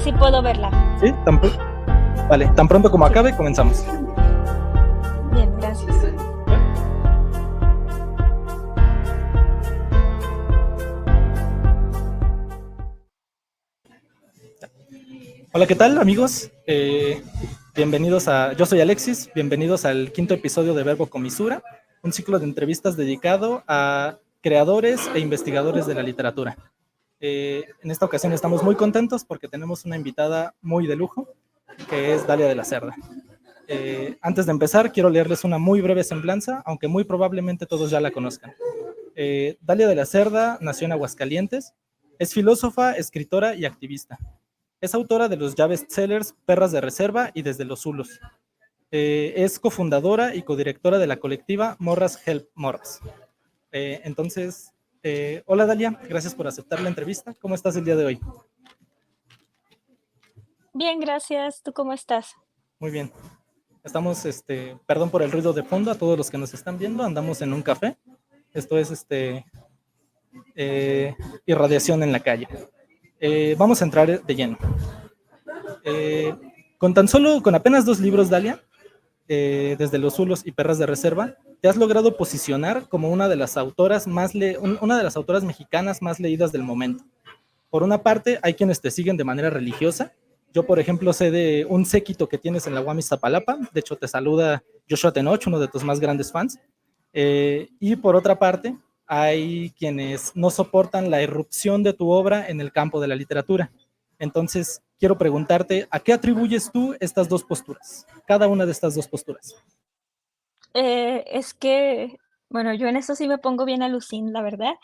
sí puedo verla. ¿Sí? Vale, tan pronto como acabe, comenzamos. Bien, gracias. Hola, ¿qué tal, amigos? Bienvenidos yo soy Alexis, bienvenidos al quinto episodio de Verbo Comisura, un ciclo de entrevistas dedicado a creadores e investigadores de la literatura. En esta ocasión estamos muy contentos porque tenemos una invitada muy de lujo, que es Dalia de la Cerda. Antes de empezar, quiero leerles una muy breve semblanza, aunque muy probablemente todos ya la conozcan. Dalia de la Cerda nació en Aguascalientes, es filósofa, escritora y activista. Es autora de los ya bestsellers Perras de Reserva y Desde los Zulos. Es cofundadora y codirectora de la colectiva Morras Help Morras. Entonces, hola Dalia, gracias por aceptar la entrevista. ¿Cómo estás el día de hoy? Bien, gracias. ¿Tú cómo estás? Muy bien. Estamos, perdón por el ruido de fondo a todos los que nos están viendo, andamos en un café. Esto es irradiación en la calle. Vamos a entrar de lleno. Con apenas 2 libros, Dalia, Desde los Zulos y Perras de Reserva, te has logrado posicionar como una de las autoras mexicanas más leídas del momento. Por una parte, hay quienes te siguen de manera religiosa. Yo, por ejemplo, sé de un séquito que tienes en la UAM Iztapalapa. De hecho, te saluda Joshua Tenoch, uno de tus más grandes fans. Y por otra parte, hay quienes no soportan la irrupción de tu obra en el campo de la literatura. Entonces, quiero preguntarte, ¿a qué atribuyes tú estas dos posturas? Cada una de estas dos posturas. Es que, bueno, yo en eso sí me pongo bien alucin, la verdad.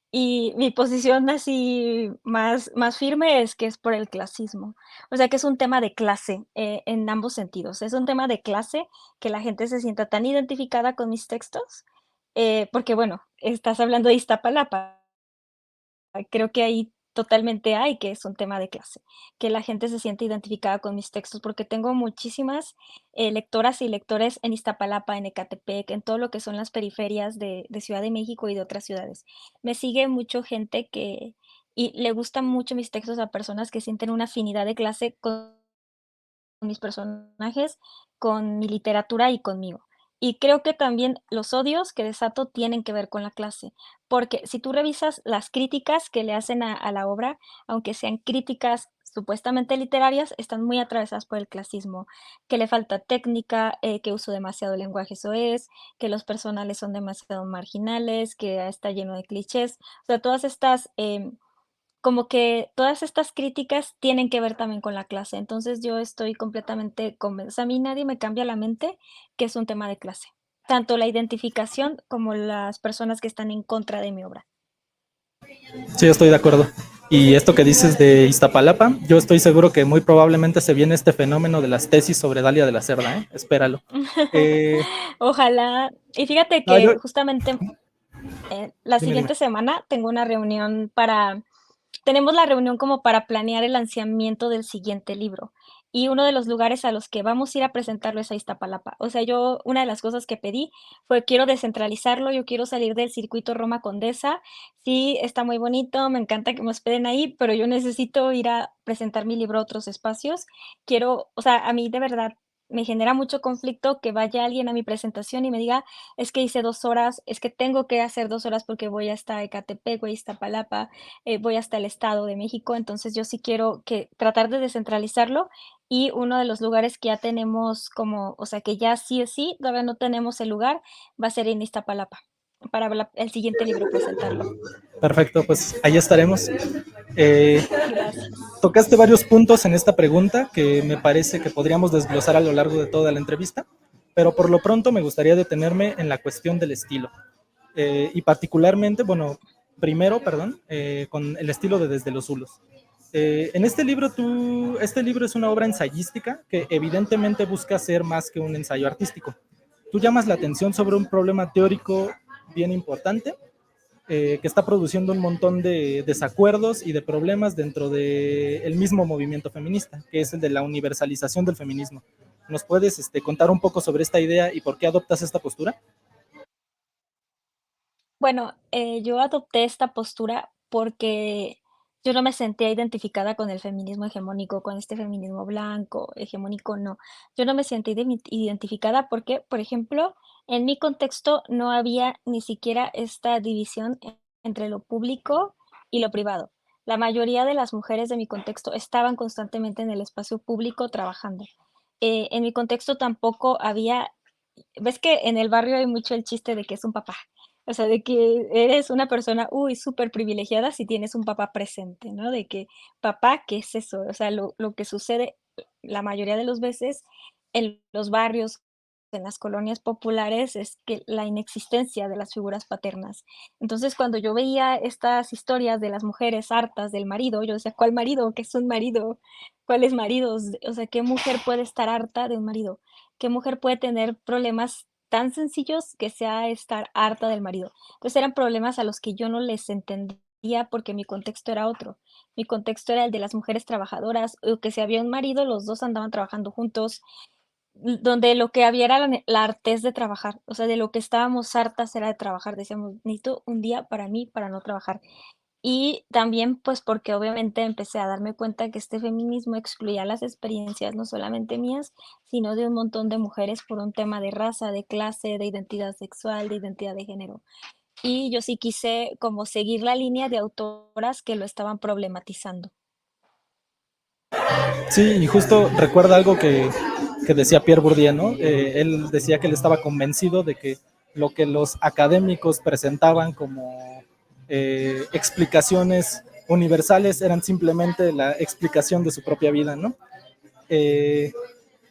Y mi posición así más firme es que es por el clasismo. O sea, que es un tema de clase, en ambos sentidos. Es un tema de clase que la gente se sienta tan identificada con mis textos, porque, bueno, estás hablando de Iztapalapa. Creo que ahí totalmente hay que es un tema de clase, que la gente se siente identificada con mis textos, porque tengo muchísimas, lectoras y lectores en Iztapalapa, en Ecatepec, en todo lo que son las periferias de Ciudad de México y de otras ciudades. Me sigue mucho gente que y le gustan mucho mis textos a personas que sienten una afinidad de clase con mis personajes, con mi literatura y conmigo. Y creo que también los odios que desato tienen que ver con la clase, porque si tú revisas las críticas que le hacen a la obra, aunque sean críticas supuestamente literarias, están muy atravesadas por el clasismo, que le falta técnica, que uso demasiado lenguaje soez, que los personales son demasiado marginales, que está lleno de clichés. O sea, todas estas, como que todas estas críticas tienen que ver también con la clase. Entonces, yo estoy completamente convencida. A mí nadie me cambia la mente que es un tema de clase, tanto la identificación como las personas que están en contra de mi obra. Sí, estoy de acuerdo. Y esto que dices de Iztapalapa, yo estoy seguro que muy probablemente se viene este fenómeno de las tesis sobre Dalia de la Cerda, ¿eh? Espéralo. Eh, Ojalá. Y fíjate no, que justamente, la dime, dime. siguiente semana tengo una reunión para tenemos la reunión como para planear el lanzamiento del siguiente libro, y uno de los lugares a los que vamos a ir a presentarlo es a Iztapalapa. O sea, yo una de las cosas que pedí fue: "Quiero descentralizarlo, yo quiero salir del circuito Roma Condesa. Sí, está muy bonito, me encanta que me hospeden ahí, pero yo necesito ir a presentar mi libro a otros espacios". Quiero o sea, a mí de verdad me genera mucho conflicto que vaya alguien a mi presentación y me diga: "Es que hice 2 horas, es que tengo que hacer 2 horas porque voy hasta Ecatepec, voy a Iztapalapa, voy hasta el Estado de México". Entonces, yo sí quiero que tratar de descentralizarlo, y uno de los lugares que ya tenemos como, o sea, que ya sí o sí, todavía no tenemos el lugar, va a ser en Iztapalapa, para el siguiente libro presentarlo. Perfecto, pues ahí estaremos. Eh, Gracias. Tocaste varios puntos en esta pregunta que me parece que podríamos desglosar a lo largo de toda la entrevista, pero por lo pronto me gustaría detenerme en la cuestión del estilo. Y particularmente, bueno, primero, perdón, con el estilo de Desde los Zulos. En este libro es una obra ensayística que evidentemente busca ser más que un ensayo artístico. Tú llamas la atención sobre un problema teórico bien importante que está produciendo un montón de desacuerdos y de problemas dentro del mismo movimiento feminista, que es el de la universalización del feminismo. ¿Nos puedes contar un poco sobre esta idea y por qué adoptas esta postura? Bueno, yo adopté esta postura porque yo no me sentía identificada con el feminismo hegemónico, con este feminismo blanco, hegemónico, no. Yo no me sentí identificada porque, por ejemplo, en mi contexto no había ni siquiera esta división entre lo público y lo privado. La mayoría de las mujeres de mi contexto estaban constantemente en el espacio público trabajando. En mi contexto tampoco había, ves que en el barrio hay mucho el chiste de que es un papá, o sea, de que eres una persona, uy, súper privilegiada si tienes un papá presente, ¿no? De que, papá, ¿qué es eso? O sea, lo que sucede la mayoría de las veces en los barrios, en las colonias populares, es que la inexistencia de las figuras paternas. Entonces, cuando yo veía estas historias de las mujeres hartas del marido, yo decía, ¿cuál marido? ¿Qué es un marido? ¿Cuáles maridos? O sea, ¿qué mujer puede estar harta de un marido? ¿Qué mujer puede tener problemas tan sencillos que sea estar harta del marido? Entonces eran problemas a los que yo no les entendía porque mi contexto era otro. Mi contexto era el de las mujeres trabajadoras, o que si había un marido, los 2 andaban trabajando juntos, donde lo que había era la hartez de trabajar, o sea, de lo que estábamos hartas era de trabajar. Decíamos: "Necesito un día para mí, para no trabajar". Y también, pues, porque obviamente empecé a darme cuenta que este feminismo excluía las experiencias, no solamente mías, sino de un montón de mujeres por un tema de raza, de clase, de identidad sexual, de identidad de género. Y yo sí quise como seguir la línea de autoras que lo estaban problematizando. Sí, y justo recuerda algo que decía Pierre Bourdieu, ¿no? Él decía que él estaba convencido de que lo que los académicos presentaban como explicaciones universales eran simplemente la explicación de su propia vida, ¿no? Eh,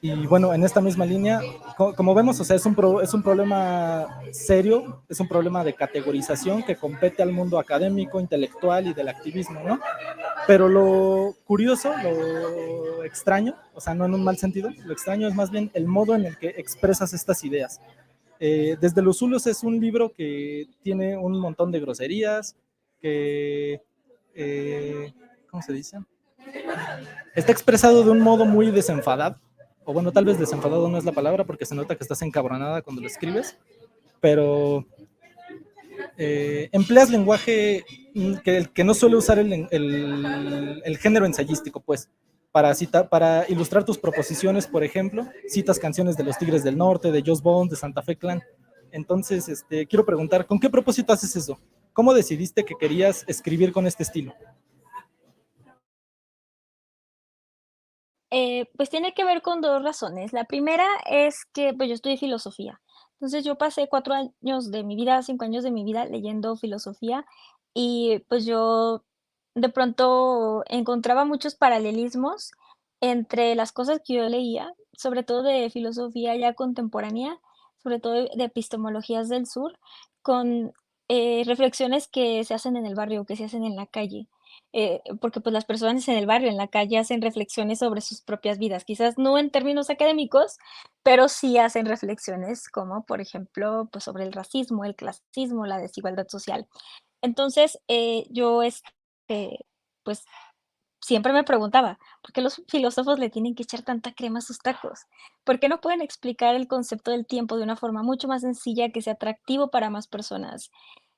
y bueno, en esta misma línea, como vemos, o sea, es un problema serio, es un problema de categorización que compete al mundo académico, intelectual y del activismo, ¿no? Pero lo curioso, lo extraño, o sea, no en un mal sentido, lo extraño es más bien el modo en el que expresas estas ideas. Desde los Zulos es un libro que tiene un montón de groserías, que, ¿cómo se dice? Está expresado de un modo muy desenfadado, o bueno, tal vez desenfadado no es la palabra porque se nota que estás encabronada cuando lo escribes, pero empleas lenguaje que no suele usar el género ensayístico, pues, para ilustrar tus proposiciones, por ejemplo, citas canciones de los Tigres del Norte, de Joss Bones, de Santa Fe Clan. Entonces, quiero preguntar, ¿con qué propósito haces eso? ¿Cómo decidiste que querías escribir con este estilo? Pues tiene que ver con 2 razones. La primera es que, pues, yo estudié filosofía. Entonces, yo pasé 4 años de mi vida, 5 años de mi vida leyendo filosofía y, pues, yo de pronto encontraba muchos paralelismos entre las cosas que yo leía, sobre todo de filosofía ya contemporánea, sobre todo de epistemologías del sur, con, reflexiones que se hacen en el barrio, que se hacen en la calle. Porque pues las personas en el barrio, en la calle, hacen reflexiones sobre sus propias vidas, quizás no en términos académicos, pero sí hacen reflexiones como, por ejemplo, pues sobre el racismo, el clasismo, la desigualdad social. Entonces, yo, pues siempre me preguntaba, ¿por qué los filósofos le tienen que echar tanta crema a sus tacos? ¿Por qué no pueden explicar el concepto del tiempo de una forma mucho más sencilla que sea atractivo para más personas?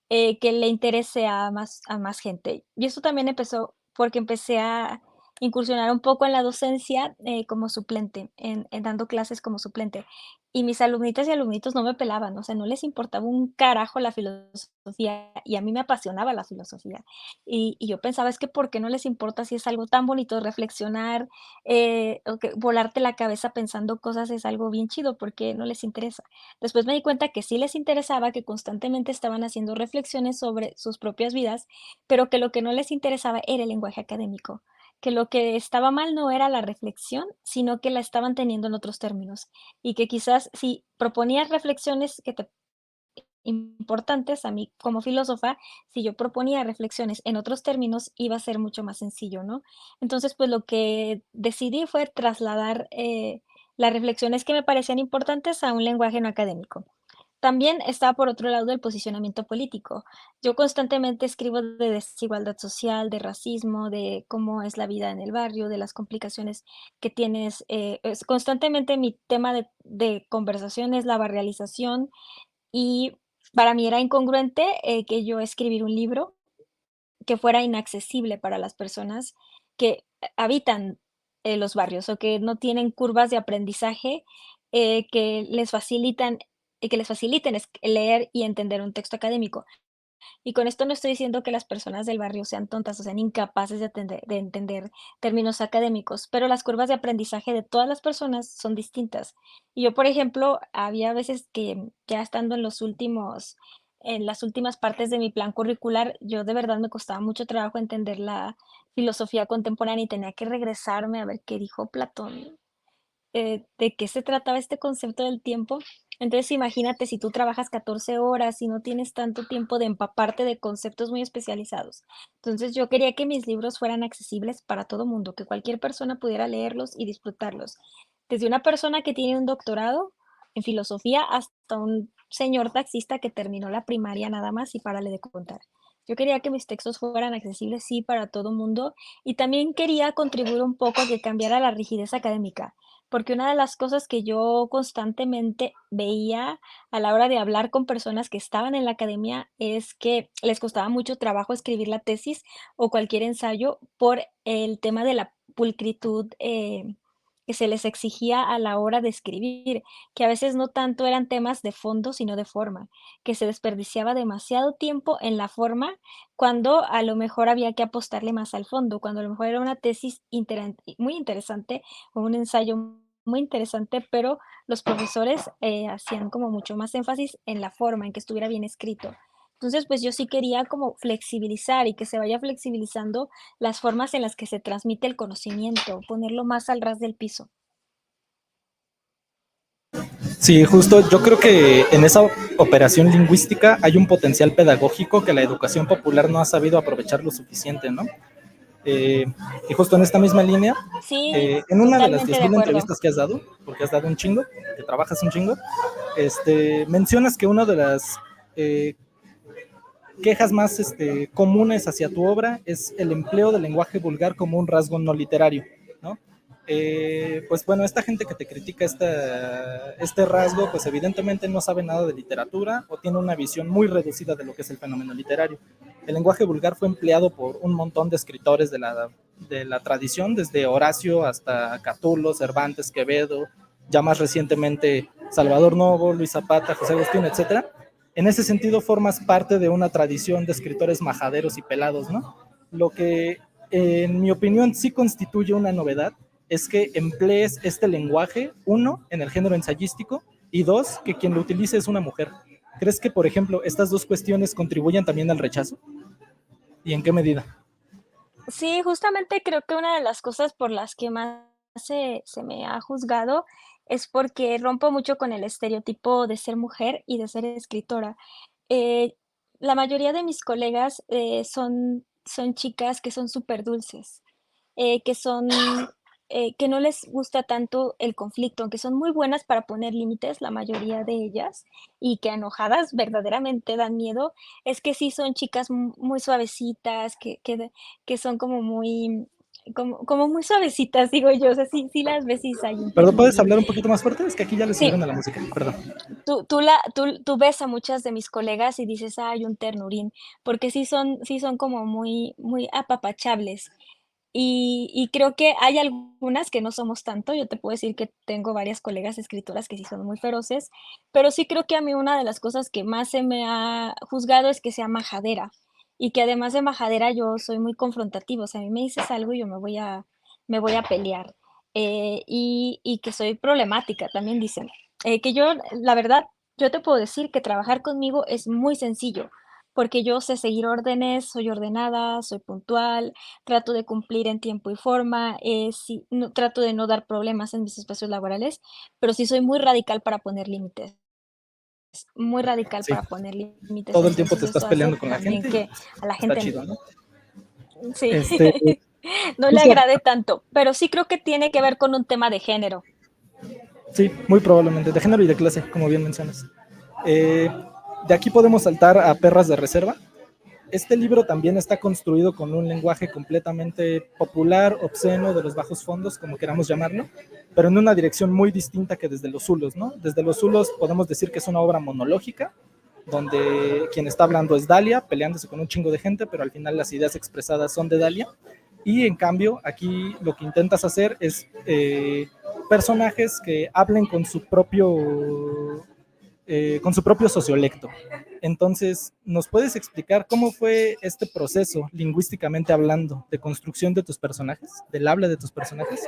Que le interese a más gente. Y eso también empezó porque empecé a incursionar un poco en la docencia, como suplente, en dando clases como suplente. Y mis alumnitas y alumnitos no me pelaban, o sea, no les importaba un carajo la filosofía, y a mí me apasionaba la filosofía. Y yo pensaba, es que, ¿por qué no les importa si es algo tan bonito reflexionar, o que volarte la cabeza pensando cosas es algo bien chido? ¿Por qué no les interesa? Después me di cuenta que sí les interesaba, que constantemente estaban haciendo reflexiones sobre sus propias vidas, pero que lo que no les interesaba era el lenguaje académico, que lo que estaba mal no era la reflexión, sino que la estaban teniendo en otros términos, y que quizás si proponías reflexiones que te importantes a mí como filósofa, si yo proponía reflexiones en otros términos, iba a ser mucho más sencillo, ¿no? Entonces, pues lo que decidí fue trasladar las reflexiones que me parecían importantes a un lenguaje no académico. También está por otro lado el posicionamiento político. Yo constantemente escribo de desigualdad social, de racismo, de cómo es la vida en el barrio, de las complicaciones que tienes. Constantemente mi tema de conversación es la barrialización y para mí era incongruente, que yo escribir un libro que fuera inaccesible para las personas que habitan los barrios o que no tienen curvas de aprendizaje que les facilitan que les faciliten leer y entender un texto académico. Y con esto no estoy diciendo que las personas del barrio sean tontas o sean incapaces de entender términos académicos, pero las curvas de aprendizaje de todas las personas son distintas. Y yo, por ejemplo, había veces que ya estando en las últimas partes de mi plan curricular, yo de verdad me costaba mucho trabajo entender la filosofía contemporánea y tenía que regresarme a ver qué dijo Platón, de qué se trataba este concepto del tiempo. Entonces, imagínate si tú trabajas 14 horas y no tienes tanto tiempo de empaparte de conceptos muy especializados. Entonces, yo quería que mis libros fueran accesibles para todo mundo, que cualquier persona pudiera leerlos y disfrutarlos. Desde una persona que tiene un doctorado en filosofía hasta un señor taxista que terminó la primaria nada más y párale de contar. Yo quería que mis textos fueran accesibles, sí, para todo mundo, y también quería contribuir un poco a que cambiara la rigidez académica. Porque una de las cosas que yo constantemente veía a la hora de hablar con personas que estaban en la academia es que les costaba mucho trabajo escribir la tesis o cualquier ensayo por el tema de la pulcritud que se les exigía a la hora de escribir, que a veces no tanto eran temas de fondo, sino de forma, que se desperdiciaba demasiado tiempo en la forma cuando a lo mejor había que apostarle más al fondo, cuando a lo mejor era una tesis muy interesante o un ensayo muy interesante, pero los profesores hacían como mucho más énfasis en la forma, en que estuviera bien escrito. Entonces, pues yo sí quería como flexibilizar y que se vaya flexibilizando las formas en las que se transmite el conocimiento, ponerlo más al ras del piso. Sí, justo yo creo que en esa operación lingüística hay un potencial pedagógico que la educación popular no ha sabido aprovechar lo suficiente, ¿no? Eh, y justo en esta misma línea, Sí, en una de las totalmente diez de mil acuerdo. entrevistas que has dado, porque has dado un chingo, que trabajas un chingo, mencionas que una de las quejas más comunes hacia tu obra es el empleo del lenguaje vulgar como un rasgo no literario, ¿no? Pues bueno, esta gente que te critica este rasgo, pues evidentemente no sabe nada de literatura o tiene una visión muy reducida de lo que es el fenómeno literario. El lenguaje vulgar fue empleado por un montón de escritores de la tradición, desde Horacio hasta Catulo, Cervantes, Quevedo, ya más recientemente Salvador Novo, Luis Zapata, José Agustín, etcétera. En ese sentido formas parte de una tradición de escritores majaderos y pelados, ¿no? Lo que en mi opinión sí constituye una novedad es que emplees este lenguaje, uno, en el género ensayístico, y dos, que quien lo utilice es una mujer. ¿Crees que, por ejemplo, estas dos cuestiones contribuyen también al rechazo? ¿Y en qué medida? Sí, justamente creo que una de las cosas por las que más se me ha juzgado es porque rompo mucho con el estereotipo de ser mujer y de ser escritora. Eh, la mayoría de mis colegas son chicas que son súper dulces, que son, que no les gusta tanto el conflicto, aunque son muy buenas para poner límites, la mayoría de ellas, y que enojadas verdaderamente dan miedo, es que sí son chicas muy suavecitas, que son como muy suavecitas, digo yo, o sea, sí las ves y hay un ¿Pero puedes ternurín. hablar un poquito más fuerte? Es que aquí ya le Sí, subieron a la música, perdón. tú ves a muchas de mis colegas y dices: "Hay un ternurín", porque sí son como muy apapachables. Y creo que hay algunas que no somos tanto, yo te puedo decir que tengo varias colegas escritoras que sí son muy feroces, pero sí creo que a mí una de las cosas que más se me ha juzgado es que sea majadera, y que además de majadera yo soy muy confrontativa, o sea, a mí me dices algo y yo me voy a pelear, y que soy problemática, también dicen. Que yo, la verdad, yo te puedo decir que trabajar conmigo es muy sencillo, porque yo sé seguir órdenes, soy ordenada, soy puntual, trato de cumplir en tiempo y forma, sí, no, trato de no dar problemas en mis espacios laborales, pero sí soy muy radical Sí, para poner límites, todo el tiempo entonces te estás eso hace peleando con la también gente y que pues, a la está gente chido, ¿no? sí, Este, no le justo, agrade tanto, pero sí creo que tiene que ver con un tema de género. sí, muy probablemente, de género y de clase, como bien mencionas. Eh, de aquí podemos saltar a Perras de Reserva. Este libro también está construido con un lenguaje completamente popular, obsceno, de los bajos fondos, como queramos llamarlo, pero en una dirección muy distinta que desde los Zulos, ¿no? Desde los Zulos podemos decir que es una obra monológica, donde quien está hablando es Dalia, peleándose con un chingo de gente, pero al final las ideas expresadas son de Dalia. Y en cambio, aquí lo que intentas hacer es personajes que hablen con su propio sociolecto. Entonces, ¿nos puedes explicar cómo fue este proceso, lingüísticamente hablando, de construcción de tus personajes, del habla de tus personajes?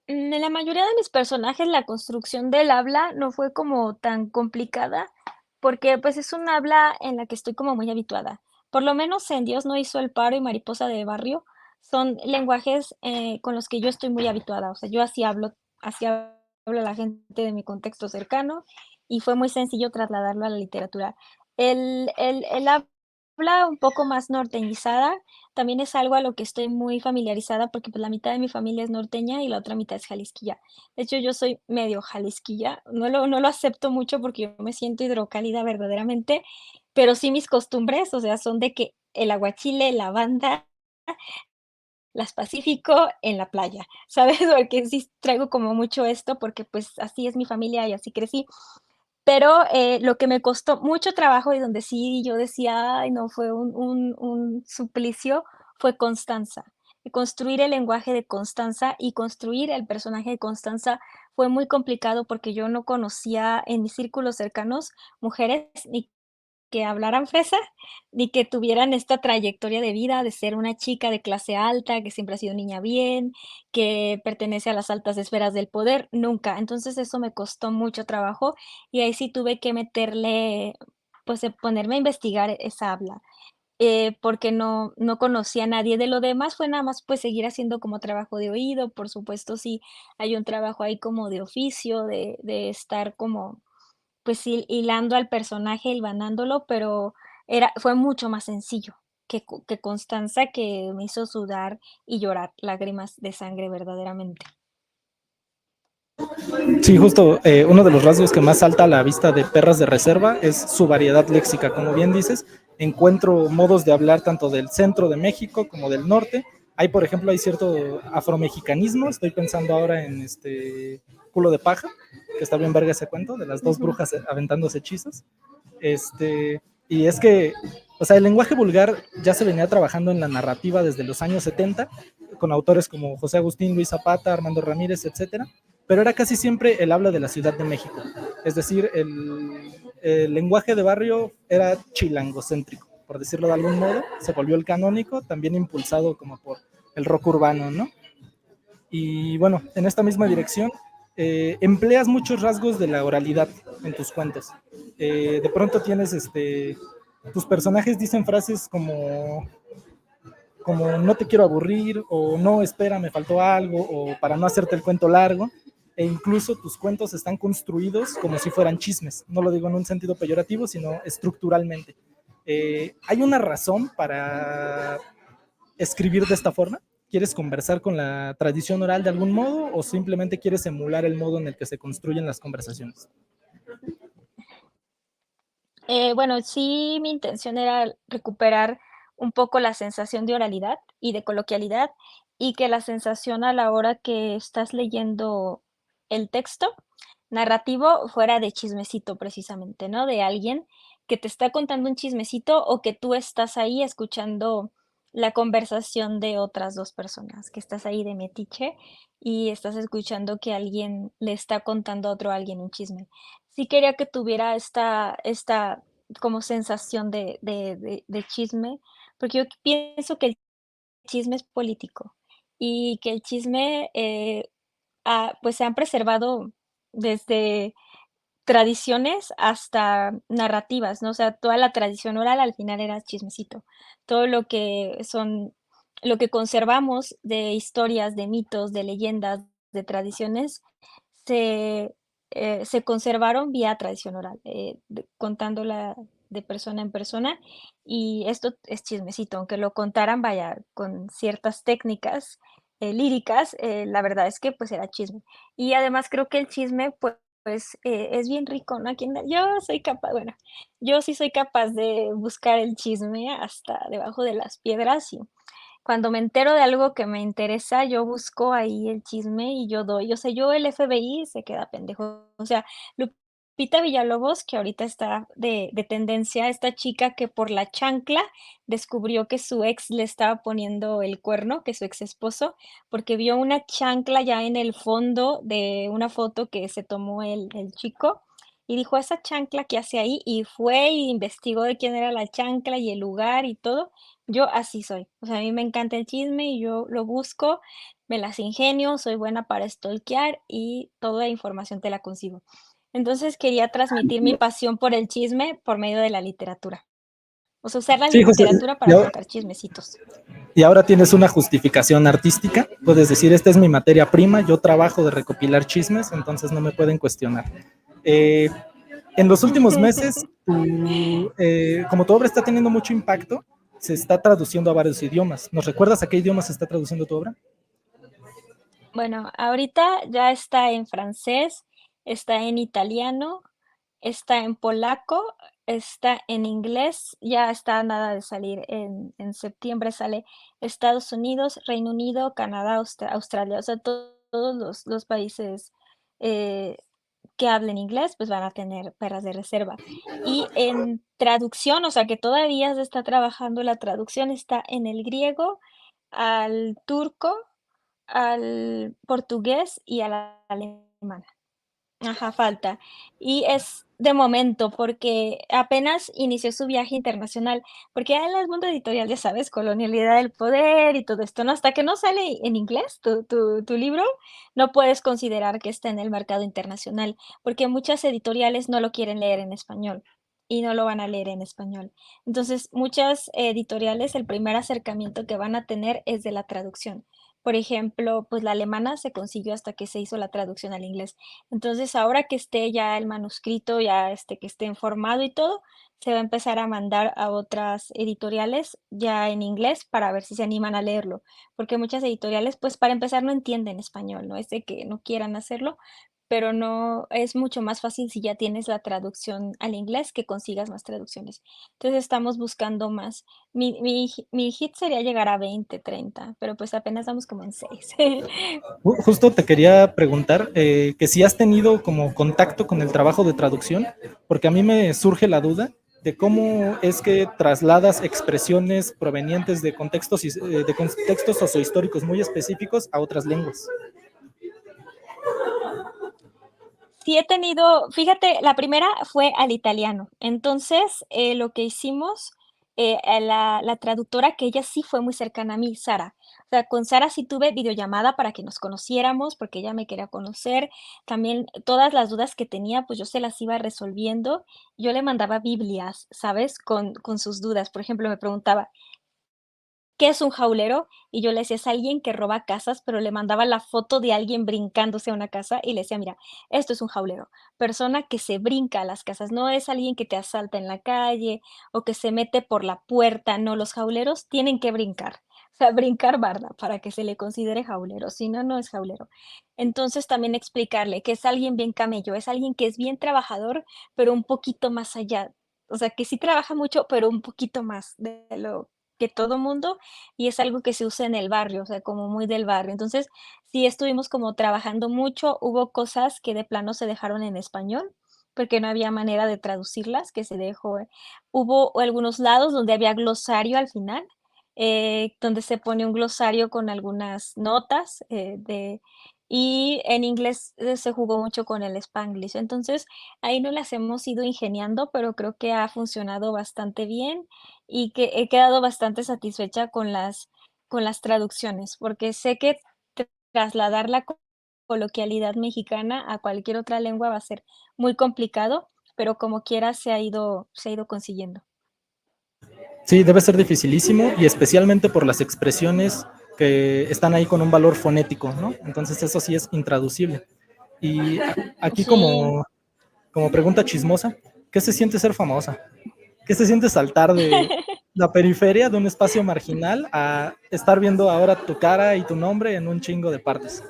En la mayoría de mis personajes, la construcción del habla no fue como tan complicada, porque, pues, es un habla en la que estoy como muy habituada. Por lo menos en Dios no hizo el paro y Mariposa de barrio, son lenguajes, con los que yo estoy muy habituada. O sea, yo así habla la gente de mi contexto cercano, y fue muy sencillo trasladarlo a la literatura. El habla un poco más norteñizada también es algo a lo que estoy muy familiarizada porque, pues, la mitad de mi familia es norteña y la otra mitad es jalisquilla. De hecho, yo soy medio jalisquilla, no lo acepto mucho porque yo me siento hidrocálida verdaderamente, pero sí mis costumbres, o sea, son de que el aguachile, la banda, las Pacífico en la playa, ¿sabes? Porque sí traigo como mucho esto porque, pues, así es mi familia y así crecí. Pero, lo que me costó mucho trabajo y donde sí yo decía: "Ay, no, fue un suplicio", fue Constanza. Construir el lenguaje de Constanza y construir el personaje de Constanza fue muy complicado porque yo no conocía en mis círculos cercanos mujeres ni que hablaran fresa, ni que tuvieran esta trayectoria de vida de ser una chica de clase alta, que siempre ha sido niña bien, que pertenece a las altas esferas del poder, nunca. Entonces, eso me costó mucho trabajo, y ahí sí tuve que meterle, pues, ponerme a investigar esa habla, porque no conocía a nadie. De lo demás fue nada más, pues, seguir haciendo como trabajo de oído. Por supuesto, sí hay un trabajo ahí como de oficio, de estar como pues sí, hilando al personaje, hilvanándolo, pero fue mucho más sencillo que Constanza, que me hizo sudar y llorar lágrimas de sangre verdaderamente. Sí, justo uno de los rasgos que más salta a la vista de Perras de Reserva es su variedad léxica. Como bien dices, encuentro modos de hablar tanto del centro de México como del norte. Hay, por ejemplo, hay cierto afromexicanismo. Estoy pensando ahora en este Culo de Paja, que está bien verga ese cuento, de las dos Ujú. brujas aventándose hechizos. Y es que, o sea, el lenguaje vulgar ya se venía trabajando en la narrativa desde los años 70, con autores como José Agustín, Luis Zapata, Armando Ramírez, etcétera, pero era casi siempre el habla de la Ciudad de México. Es decir, el lenguaje de barrio era chilangocéntrico, por decirlo de algún modo, se volvió el canónico, también impulsado como por el rock urbano, ¿no? Y bueno, en esta misma dirección, empleas muchos rasgos de la oralidad en tus cuentos. De pronto tienes, tus personajes dicen frases como no te quiero aburrir, o no, espera, me faltó algo, o para no hacerte el cuento largo, e incluso tus cuentos están construidos como si fueran chismes. No lo digo en un sentido peyorativo, sino estructuralmente. ¿Hay una razón para escribir de esta forma? ¿Quieres conversar con la tradición oral de algún modo o simplemente quieres emular el modo en el que se construyen las conversaciones? Bueno, sí, mi intención era recuperar un poco la sensación de oralidad y de coloquialidad, y que la sensación a la hora que estás leyendo el texto narrativo fuera de chismecito precisamente, ¿no? De alguien que te está contando un chismecito o que tú estás ahí escuchando la conversación de otras 2 personas, que estás ahí de metiche y estás escuchando que alguien le está contando a otro alguien un chisme. Sí quería que tuviera esta como sensación de chisme, porque yo pienso que el chisme es político y que el chisme, pues, se han preservado desde tradiciones hasta narrativas, ¿no? O sea, toda la tradición oral al final era chismecito. Todo lo que conservamos de historias, de mitos, de leyendas, de tradiciones, se, se conservaron vía tradición oral, contándola de persona en persona, y esto es chismecito, aunque lo contaran, vaya, con ciertas técnicas, líricas, la verdad es que, pues, era chisme. Y además creo que el chisme, pues, es bien rico, ¿no? Aquí yo soy capaz, bueno, yo sí soy capaz de buscar el chisme hasta debajo de las piedras, y cuando me entero de algo que me interesa, yo busco ahí el chisme y yo doy. O sea, yo el FBI se queda pendejo. O sea, Lupita Lupita Villalobos, que ahorita está de tendencia, esta chica que por la chancla descubrió que su ex le estaba poniendo el cuerno, que su ex esposo, porque vio una chancla ya en el fondo de una foto que se tomó el chico, y dijo: "¿Esa chancla qué hace ahí?". Y fue y investigó de quién era la chancla y el lugar y todo. Yo así soy, o sea, a mí me encanta el chisme y yo lo busco, me las ingenio, soy buena para stalkear y toda la información te la consigo. Entonces, quería transmitir mi pasión por el chisme por medio de la literatura. O sea, usar la Sí, José, literatura y para ahora, contar chismecitos. y ahora tienes una justificación artística. Puedes decir, esta es mi materia prima, yo trabajo de recopilar chismes, entonces no me pueden cuestionar. Eh, en los últimos meses, como tu obra está teniendo mucho impacto, se está traduciendo a varios idiomas. ¿Nos recuerdas a qué idioma se está traduciendo tu obra? Bueno, ahorita ya está en francés, está en italiano, está en polaco, está en inglés, ya está a nada de salir. En septiembre sale Estados Unidos, Reino Unido, Canadá, Australia, o sea, todos los países eh, que hablen inglés, pues van a tener perras de reserva. Y en traducción, o sea, que todavía se está trabajando la traducción, está en el griego, al turco, al portugués y al alemán. Ajá, falta. Y es de momento, porque apenas inició su viaje internacional, porque ya en el mundo editorial, ya sabes, colonialidad del poder y todo esto, ¿no? Hasta que no sale en inglés tu libro, no puedes considerar que está en el mercado internacional, porque muchas editoriales no lo quieren leer en español y no lo van a leer en español. Entonces, muchas editoriales, el primer acercamiento que van a tener es de la traducción. Por ejemplo, pues la alemana se consiguió hasta que se hizo la traducción al inglés. Entonces, ahora que esté ya el manuscrito, ya, que esté en formado y todo, se va a empezar a mandar a otras editoriales ya en inglés para ver si se animan a leerlo, porque muchas editoriales, pues, para empezar, no entienden español, no es de que no quieran hacerlo, pero no es mucho más fácil si ya tienes la traducción al inglés que consigas más traducciones. Entonces, estamos buscando más. Mi hit sería llegar a 20, 30, pero, pues, apenas vamos como en 6. Justo te quería preguntar que si has tenido como contacto con el trabajo de traducción, porque a mí me surge la duda de cómo es que trasladas expresiones provenientes de contextos sociohistóricos muy específicos a otras lenguas. Sí he tenido, fíjate, la primera fue al italiano. Entonces, lo que hicimos, a la traductora, que ella sí fue muy cercana a mí, Sara. O sea, con Sara sí tuve videollamada para que nos conociéramos, porque ella me quería conocer. También todas las dudas que tenía, pues yo se las iba resolviendo. Yo le mandaba Biblias, ¿sabes? Con sus dudas. Por ejemplo, me preguntaba: ¿qué es un jaulero? Y yo le decía: "Es alguien que roba casas", pero le mandaba la foto de alguien brincándose a una casa y le decía: "Mira, esto es un jaulero, persona que se brinca a las casas, no es alguien que te asalta en la calle o que se mete por la puerta, no, los jauleros tienen que brincar". O sea, brincar barda para que se le considere jaulero, si no, no es jaulero. Entonces, también explicarle que es alguien bien camello, es alguien que es bien trabajador, pero un poquito más allá. O sea, que sí trabaja mucho, pero un poquito más de lo que todo mundo, y es algo que se usa en el barrio, o sea, como muy del barrio. Entonces, sí estuvimos como trabajando mucho, hubo cosas que de plano se dejaron en español, porque no había manera de traducirlas, que se dejó, hubo algunos lados donde había glosario al final, donde se pone un glosario con algunas notas, y en inglés, se jugó mucho con el Spanglish. Entonces, ahí no las hemos ido ingeniando, pero creo que ha funcionado bastante bien y que he quedado bastante satisfecha con las traducciones, porque sé que trasladar la coloquialidad mexicana a cualquier otra lengua va a ser muy complicado, pero como quiera se ha ido consiguiendo. Sí, debe ser dificilísimo y especialmente por las expresiones que están ahí con un valor fonético, ¿no? Entonces eso sí es intraducible. Y aquí Sí. como pregunta chismosa, ¿qué se siente ser famosa? ¿Qué se siente saltar de la periferia de un espacio marginal a estar viendo ahora tu cara y tu nombre en un chingo de partes?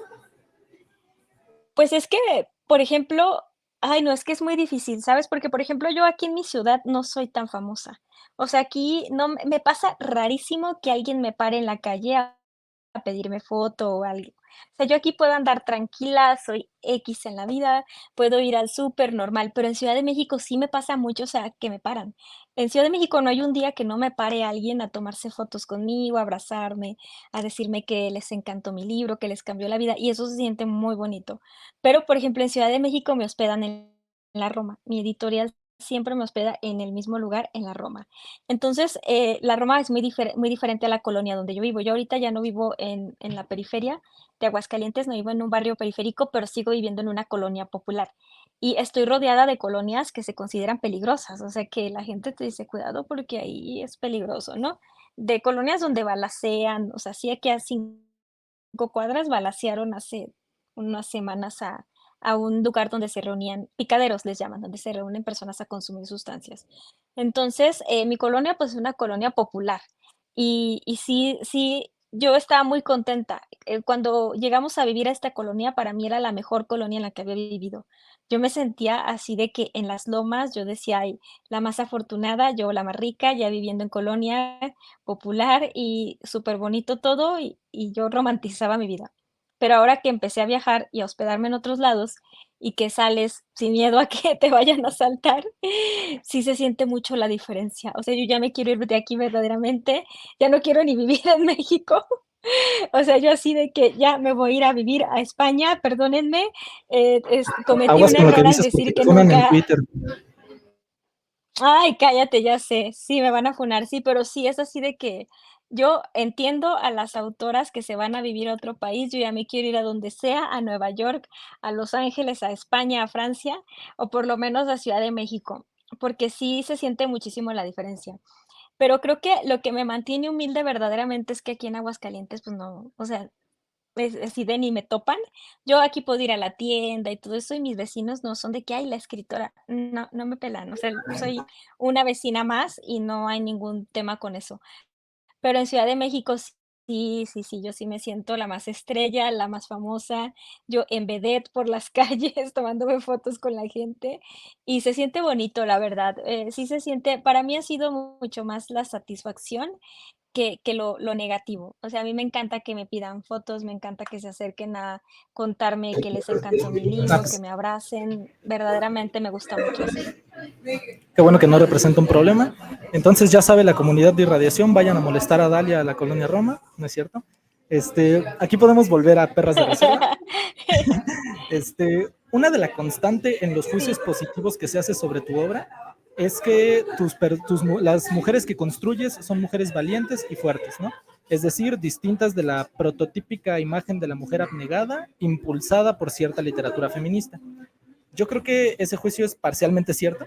Pues es que, por ejemplo, ay, no, es que es muy difícil, ¿sabes? Porque, por ejemplo, yo aquí en mi ciudad no soy tan famosa. O sea, aquí no me pasa rarísimo que alguien me pare en la calle a pedirme foto o algo. O sea, yo aquí puedo andar tranquila, soy X en la vida, puedo ir al súper normal, pero en Ciudad de México sí me pasa mucho, o sea, que me paran. En Ciudad de México no hay un día que no me pare alguien a tomarse fotos conmigo, a abrazarme, a decirme que les encantó mi libro, que les cambió la vida, y eso se siente muy bonito. Pero, por ejemplo, en Ciudad de México me hospedan en la Roma. Mi editorial siempre me hospeda en el mismo lugar, en la Roma. Entonces, la Roma es muy diferente a la colonia donde yo vivo. Yo ahorita ya no vivo en la periferia de Aguascalientes, no vivo en un barrio periférico, pero sigo viviendo en una colonia popular. Y estoy rodeada de colonias que se consideran peligrosas, o sea, que la gente te dice: "Cuidado porque ahí es peligroso", ¿no? De colonias donde balacean, o sea, sí, aquí a 5 cuadras balacearon hace unas semanas a un lugar donde se reunían picaderos, les llaman, donde se reúnen personas a consumir sustancias. Entonces, mi colonia, pues, es una colonia popular, y sí, yo estaba muy contenta. Cuando llegamos a vivir a esta colonia, para mí era la mejor colonia en la que había vivido. Yo me sentía así de que en las lomas, yo decía: "Ay, la más afortunada, yo la más rica, ya viviendo en colonia popular y súper bonito todo", y yo romantizaba mi vida. Pero ahora que empecé a viajar y a hospedarme en otros lados, y que sales sin miedo a que te vayan a asaltar, sí se siente mucho la diferencia. O sea, yo ya me quiero ir de aquí verdaderamente, ya no quiero ni vivir en México. O sea, yo así de que ya me voy a ir a vivir a España, perdónenme, cometí Aguas un con lo que error al dices porque decir te que funan en nunca. Twitter. Ay, cállate, ya sé. Sí, me van a funar, sí, pero sí, es así de que yo entiendo a las autoras que se van a vivir a otro país, yo ya me quiero ir a donde sea, a Nueva York, a Los Ángeles, a España, a Francia, o por lo menos a Ciudad de México, porque sí se siente muchísimo la diferencia. Pero creo que lo que me mantiene humilde verdaderamente es que aquí en Aguascalientes, pues no, o sea, es así de ni me topan. Yo aquí puedo ir a la tienda y todo eso, y mis vecinos no son de que: "Ay, la escritora", no, no me pelan, o sea, soy una vecina más y no hay ningún tema con eso. Pero en Ciudad de México sí, sí, sí, yo sí me siento la más estrella, la más famosa, yo en vedette por las calles tomándome fotos con la gente, y se siente bonito, la verdad, sí se siente para mí ha sido mucho más la satisfacción que lo negativo. O sea, a mí me encanta que me pidan fotos, me encanta que se acerquen a contarme que les encantó mi Ah, libro, que pues, me abracen, verdaderamente me gusta mucho eso. qué bueno que no representa un problema. Entonces ya sabe la comunidad de irradiación, vayan a molestar a Dalia a la colonia Roma, ¿no es cierto? Aquí podemos volver a Perras de Reserva. Una de la constante en los juicios Sí, positivos que se hace sobre tu obra es que las mujeres que construyes son mujeres valientes y fuertes, ¿no? Es decir, distintas de la prototípica imagen de la mujer abnegada, impulsada por cierta literatura feminista. Yo creo que ese juicio es parcialmente cierto,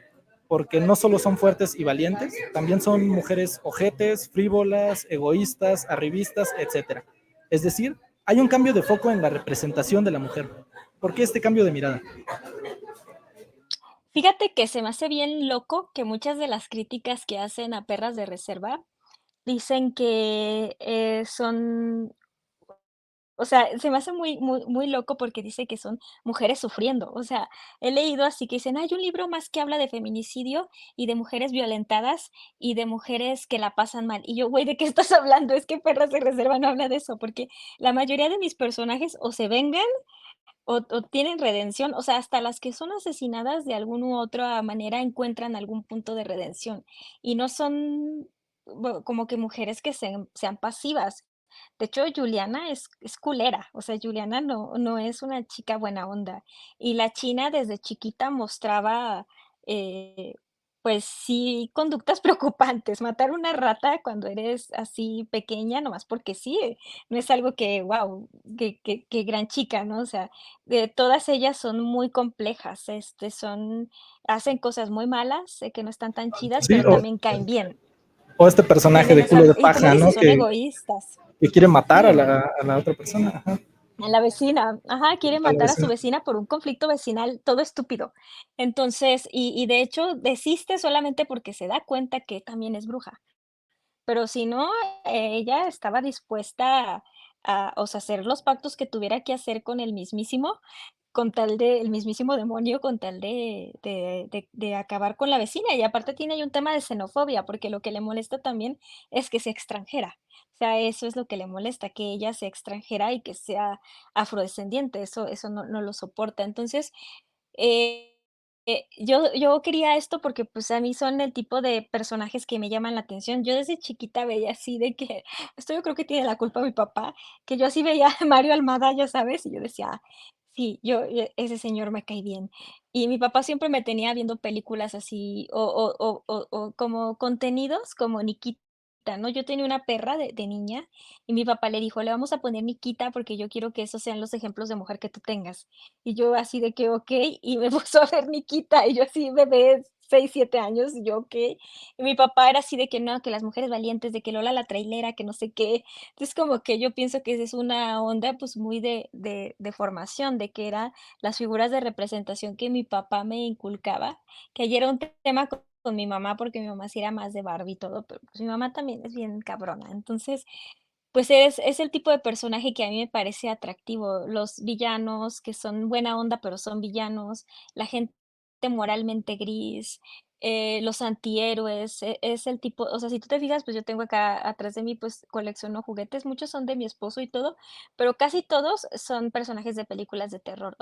porque no solo son fuertes y valientes, también son mujeres ojetes, frívolas, egoístas, arribistas, etcétera. Es decir, hay un cambio de foco en la representación de la mujer. ¿Por qué este cambio de mirada? fíjate que se me hace bien loco que muchas de las críticas que hacen a Perras de Reserva dicen que, son. O sea, se me hace muy loco porque dice que son mujeres sufriendo. O sea, he leído así que dicen: "Hay un libro más que habla de feminicidio y de mujeres violentadas y de mujeres que la pasan mal". Y yo: "Güey, ¿de qué estás hablando? Es que Perras de Reserva no habla de eso", porque la mayoría de mis personajes o se vengan o tienen redención, o sea, hasta las que son asesinadas de alguna u otra manera encuentran algún punto de redención, y no son, como que mujeres que sean pasivas. De hecho, Juliana es culera, o sea, Juliana no es una chica buena onda. Y la china desde chiquita mostraba, eh, pues sí, conductas preocupantes. Matar una rata cuando eres así pequeña, nomás porque sí, no es algo que, guau, que gran chica, ¿no? O sea, todas ellas son muy complejas, hacen cosas muy malas, sé que no están tan chidas, Sí, pero también caen bien. o este personaje Tienen de culo esa de y como paja, ¿no? dices, son egoístas. Que quiere matar a Sí, la otra persona. Ajá, a la vecina, ajá, quiere a la matar a su vecina. vecina por un conflicto vecinal todo estúpido. Entonces, y de hecho desiste solamente porque se da cuenta que también es bruja, pero si no, ella estaba dispuesta o sea, hacer los pactos que tuviera que hacer con el mismísimo, con tal de el mismísimo demonio, con tal de acabar con la vecina. Y aparte tiene ahí un tema de xenofobia, porque lo que le molesta también es que sea extranjera. O sea, eso es lo que le molesta, que ella sea extranjera y que sea afrodescendiente, eso no lo soporta. Entonces, eh, yo quería esto porque, pues, a mí son el tipo de personajes que me llaman la atención. Yo desde chiquita veía así de que esto yo creo que tiene la culpa mi papá, que yo así veía a Mario Almada, ya sabes, y yo decía: "Ah, sí, ese señor me cae bien". Y mi papá siempre me tenía viendo películas así, o como contenidos como Nikita, ¿no? Yo tenía una perra de niña, y mi papá le dijo: "Le vamos a poner Nikita, porque yo quiero que esos sean los ejemplos de mujer que tú tengas". Y yo así de que: "Okey", y me puso a ver Nikita, y yo así bebé, 6 7 años, y yo: "Okey". Y mi papá era así de que: "No, que las mujeres valientes, de que Lola la trailera, que no sé qué". Entonces, como que yo pienso que esa es una onda, pues, muy de formación, de que eran las figuras de representación que mi papá me inculcaba, que ayer era un tema con mi mamá, porque mi mamá sí era más de Barbie y todo, pero, pues, mi mamá también es bien cabrona. Entonces, pues es el tipo de personaje que a mí me parece atractivo, los villanos que son buena onda, pero son villanos, la gente moralmente gris, los antihéroes, es el tipo, o sea, si tú te fijas, pues yo tengo acá atrás de mí, pues colecciono juguetes, muchos son de mi esposo y todo, pero casi todos son personajes de películas de terror.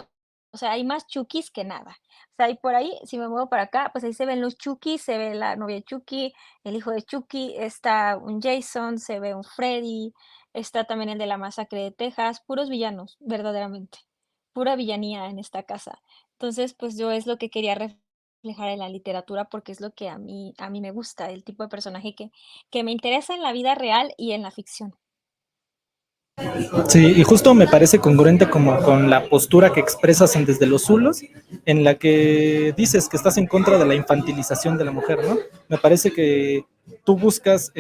O sea, hay más Chukis que nada. O sea, hay por ahí, si me muevo para acá, pues ahí se ven los Chukis, se ve la novia de Chucky, el hijo de Chucky, está un Jason, se ve un Freddy, está también el de la masacre de Texas, puros villanos, verdaderamente, pura villanía en esta casa. Entonces, pues yo es lo que quería reflejar en la literatura porque es lo que a mí me gusta, el tipo de personaje que me interesa en la vida real y en la ficción. Sí, y justo me parece congruente como con la postura que expresas en Desde los Zulos, en la que dices que estás en contra de la infantilización de la mujer, ¿no? Me parece que tú buscas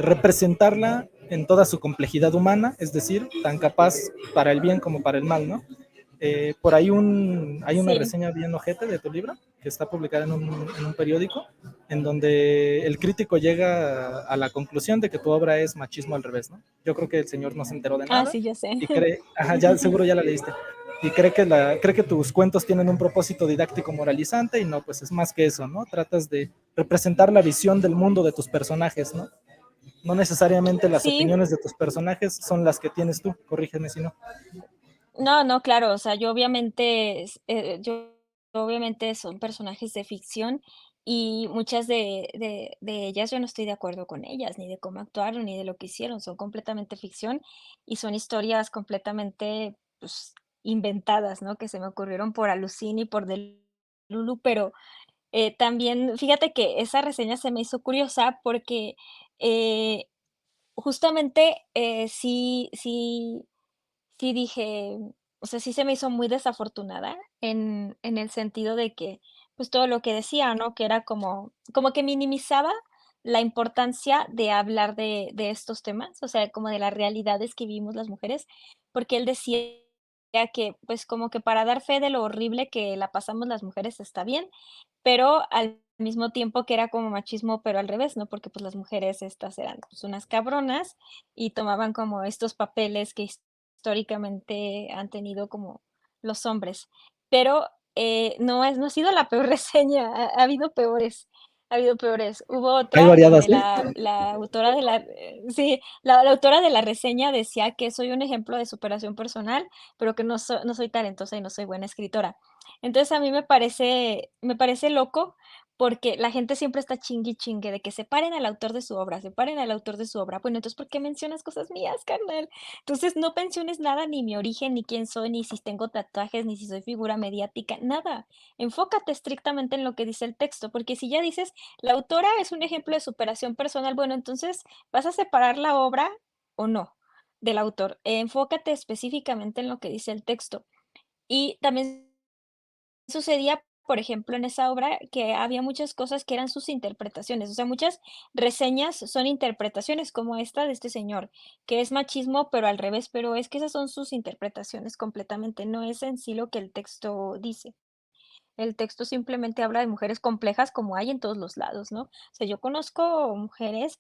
representarla en toda su complejidad humana, es decir, tan capaz para el bien como para el mal, ¿no? Por ahí hay una Sí, reseña bien ojete de tu libro, que está publicada en un periódico, en donde el crítico llega a la conclusión de que tu obra es machismo al revés, ¿no? Yo creo que el señor no se enteró de nada sí, yo sé. y cree, ajá, ya seguro ya la leíste, y cree que tus cuentos tienen un propósito didáctico moralizante y no, pues es más que eso, ¿no? Tratas de representar la visión del mundo de tus personajes, ¿no? No necesariamente las Sí, opiniones de tus personajes son las que tienes tú, corrígeme si no. no, no, claro, o sea, yo obviamente, yo obviamente son personajes de ficción y muchas de ellas yo no estoy de acuerdo con ellas, ni de cómo actuaron, ni de lo que hicieron, son completamente ficción y son historias completamente, pues, inventadas, ¿no? Que se me ocurrieron por Alucin y por Delulu, pero, también fíjate que esa reseña se me hizo curiosa porque, eh, justamente, sí dije, o sea, sí se me hizo muy desafortunada en el sentido de que, pues, todo lo que decía, ¿no? Que era como que minimizaba la importancia de hablar de estos temas, o sea, como de las realidades que vivimos las mujeres, porque él decía que, pues, como que para dar fe de lo horrible que la pasamos las mujeres está bien, pero al mismo tiempo que era como machismo, pero al revés, ¿no? Porque, pues, las mujeres estas eran, pues, unas cabronas y tomaban como estos papeles que históricamente han tenido como los hombres. Pero, no ha sido la peor reseña, ha habido peores, ha habido peores. Hubo Hay otra variadas, donde ¿sí? la autora de la sí, la autora de la reseña decía que soy un ejemplo de superación personal, pero que no soy talentosa y no soy buena escritora. Entonces, a mí me parece loco, porque la gente siempre está chingue y chingue de que separen al autor de su obra, separen al autor de su obra. Bueno, entonces, ¿por qué mencionas cosas mías, carnal? Entonces, no menciones nada, ni mi origen, ni quién soy, ni si tengo tatuajes, ni si soy figura mediática, nada. Enfócate estrictamente en lo que dice el texto, porque si ya dices, la autora es un ejemplo de superación personal, bueno, entonces, ¿vas a separar la obra o no del autor? Enfócate específicamente en lo que dice el texto. Y también sucedía, por ejemplo, en esa obra que había muchas cosas que eran sus interpretaciones, o sea, muchas reseñas son interpretaciones, como esta de este señor, que es machismo, pero al revés, pero es que esas son sus interpretaciones completamente, no es en sí lo que el texto dice. El texto simplemente habla de mujeres complejas como hay en todos los lados, ¿no? O sea, yo conozco mujeres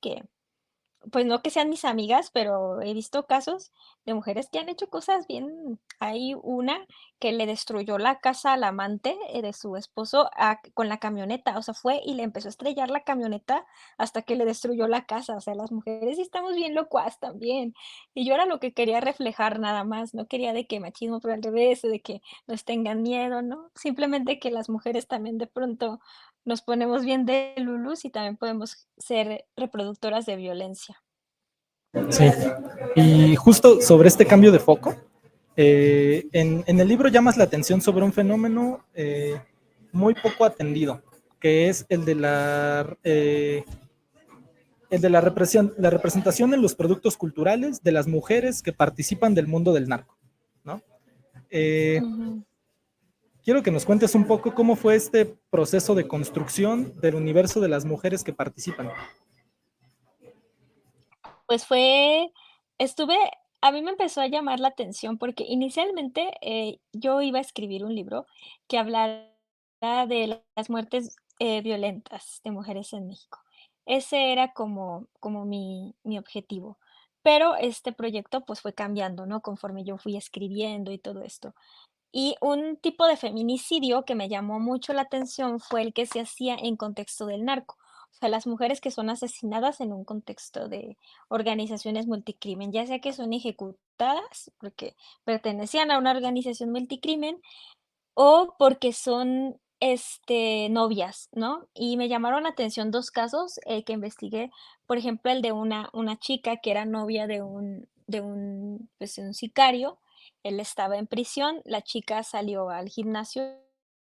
pues no que sean mis amigas, pero he visto casos de mujeres que han hecho cosas bien. Hay una que le destruyó la casa al amante, de su esposo con la camioneta, o sea, fue y le empezó a estrellar la camioneta hasta que le destruyó la casa. O sea, las mujeres sí estamos bien locuaz también. Y yo era lo que quería reflejar nada más, no quería de que machismo, pero al revés, de que nos tengan miedo, ¿no? Simplemente que las mujeres también de pronto nos ponemos bien de lulus y también podemos ser reproductoras de violencia. Sí, y justo sobre este cambio de foco, en el libro llamas la atención sobre un fenómeno muy poco atendido, que es el de la representación en los productos culturales de las mujeres que participan del mundo del narco, ¿no? Eh, Ujú. Quiero que nos cuentes un poco cómo fue este proceso de construcción del universo de las mujeres que participan. Pues estuve a mí me empezó a llamar la atención porque inicialmente, yo iba a escribir un libro que hablara de las muertes, violentas de mujeres en México. Ese era como mi objetivo. Pero este proyecto, pues, fue cambiando, ¿no? Conforme yo fui escribiendo y todo esto. Y un tipo de feminicidio que me llamó mucho la atención fue el que se hacía en contexto del narco. O sea, las mujeres que son asesinadas en un contexto de organizaciones multicrimen, ya sea que son ejecutadas porque pertenecían a una organización multicrimen o porque son, novias, ¿no? Y me llamaron la atención 2 casos, que investigué, por ejemplo, el de una chica que era novia pues, un sicario. Él estaba en prisión, la chica salió al gimnasio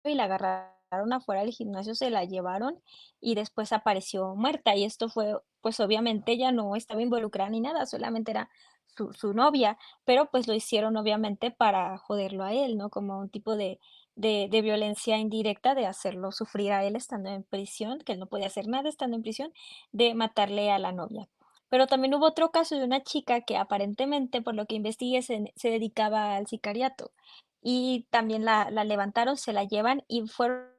y la agarraron afuera del gimnasio, se la llevaron y después apareció muerta, y esto fue, pues, obviamente ella no estaba involucrada ni nada, solamente era su novia, pero, pues, lo hicieron obviamente para joderlo a él, ¿no? Como un tipo de violencia indirecta, de hacerlo sufrir a él estando en prisión, que él no podía hacer nada estando en prisión, de matarle a la novia. Pero también hubo otro caso de una chica que aparentemente, por lo que investigué, se dedicaba al sicariato y también la levantaron, se la llevan y fueron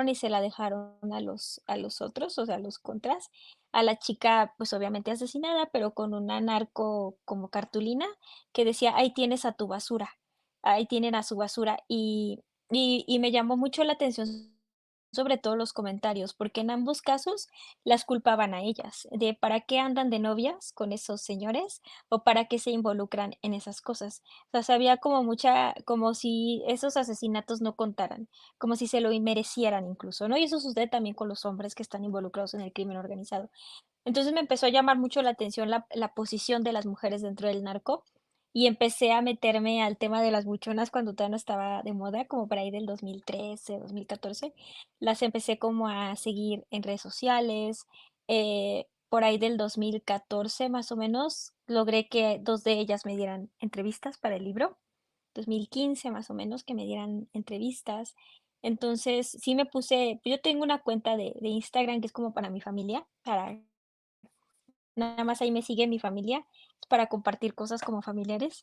y se la dejaron a los otros, o sea, a los contras. A la chica, pues, obviamente asesinada, pero con una narco como cartulina que decía: "Ahí tienes a tu basura, ahí tienen a su basura". Y me llamó mucho la atención, sobre todo los comentarios, porque en ambos casos las culpaban a ellas, de para qué andan de novias con esos señores o para qué se involucran en esas cosas. O sea, había como mucha como si esos asesinatos no contaran, como si se lo merecieran incluso, ¿no? Y eso sucede también con los hombres que están involucrados en el crimen organizado. Entonces me empezó a llamar mucho la atención la posición de las mujeres dentro del narco y empecé a meterme al tema de las buchonas cuando todavía no estaba de moda, como por ahí del 2013, 2014. Las empecé como a seguir en redes sociales. Por ahí del 2014 más o menos logré que 2 de ellas me dieran entrevistas para el libro. 2015 más o menos que me dieran entrevistas. Entonces sí me puse, yo tengo una cuenta de Instagram que es como para mi familia, para nada más ahí me sigue mi familia, para compartir cosas como familiares.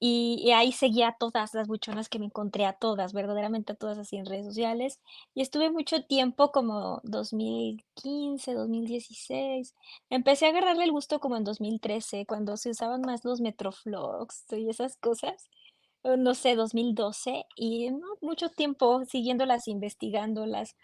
Y ahí seguía a todas las buchonas que me encontré, a todas, verdaderamente a todas así en redes sociales. Y estuve mucho tiempo, como 2015, 2016. Empecé a agarrarle el gusto como en 2013, cuando se usaban más los Metroflogs y esas cosas. O no sé, 2012, y no, mucho tiempo siguiéndolas, investigándolas,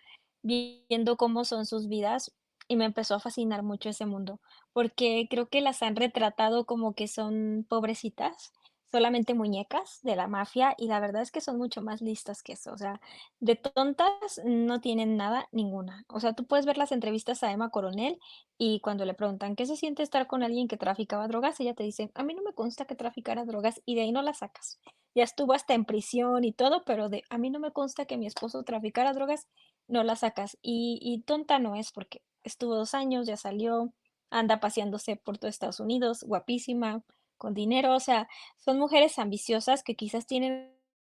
viendo cómo son sus vidas, y me empezó a fascinar mucho ese mundo, porque creo que las han retratado como que son pobrecitas, solamente muñecas de la mafia, y la verdad es que son mucho más listas que eso, o sea, de tontas no tienen nada, ninguna. O sea, tú puedes ver las entrevistas a Emma Coronel y cuando le preguntan: "¿Qué se siente estar con alguien que traficaba drogas?", ella te dice: "A mí no me consta que traficara drogas", y de ahí no la sacas. Ya estuvo hasta en prisión y todo, pero de: "A mí no me consta que mi esposo traficara drogas", no la sacas. Y tonta no es, porque estuvo 2 años, ya salió, anda paseándose por todo Estados Unidos, guapísima, con dinero, o sea, son mujeres ambiciosas que quizás tienen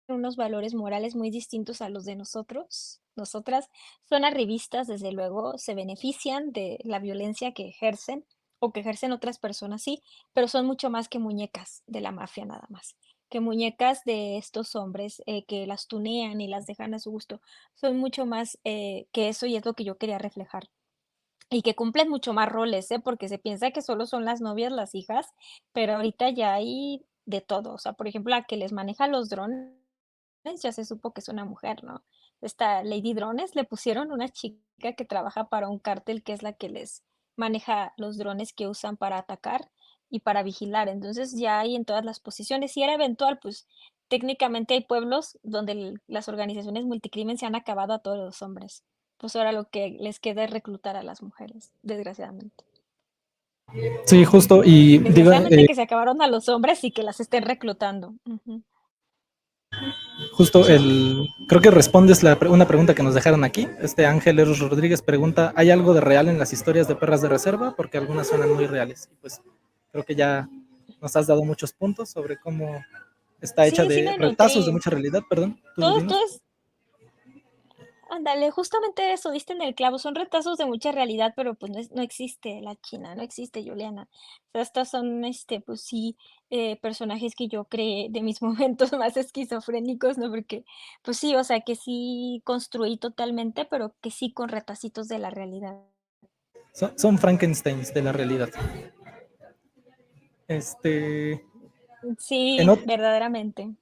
unos valores morales muy distintos a los de nosotros, nosotras. Son arribistas, desde luego, se benefician de la violencia que ejercen o que ejercen otras personas, sí, pero son mucho más que muñecas de la mafia nada más, que muñecas de estos hombres, que las tunean y las dejan a su gusto. Son mucho más, que eso y es lo que yo quería reflejar. y que cumplen mucho más roles, ¿eh? Porque se piensa que solo son las novias, las hijas, pero ahorita ya hay de todo. O sea, por ejemplo, la que les maneja los drones, ya se supo que es una mujer, ¿no? Esta Lady Drones, le pusieron una chica que trabaja para un cártel, que es la que les maneja los drones que usan para atacar y para vigilar. Entonces, ya hay en todas las posiciones. Si era eventual, pues, técnicamente hay pueblos donde las organizaciones multicrimen se han acabado a todos los hombres. Pues ahora lo que les queda es reclutar a las mujeres, desgraciadamente. Sí, justo, y digo, Desgraciadamente que se acabaron a los hombres y que las estén reclutando. Ujú. justo creo que respondes una pregunta que nos dejaron aquí. Este Ángel Eros Rodríguez pregunta, ¿hay algo de real en las historias de perras de reserva? Porque algunas suenan muy reales. Y pues creo que ya nos has dado muchos puntos sobre cómo está hecha Sí, sí de me retazos de nutrí. mucha realidad, perdón, tú Todo dinos. es ándale, justamente eso, diste en el clavo. Son retazos de mucha realidad, pero, pues, no existe la China, no existe Juliana. O sea, estas son, pues sí, personajes que yo creé de mis momentos más esquizofrénicos, ¿no? Porque, pues sí, o sea, que sí construí totalmente, pero que sí con retacitos de la realidad. Son Frankensteins de la realidad. Este, en, Sí, ot- verdaderamente.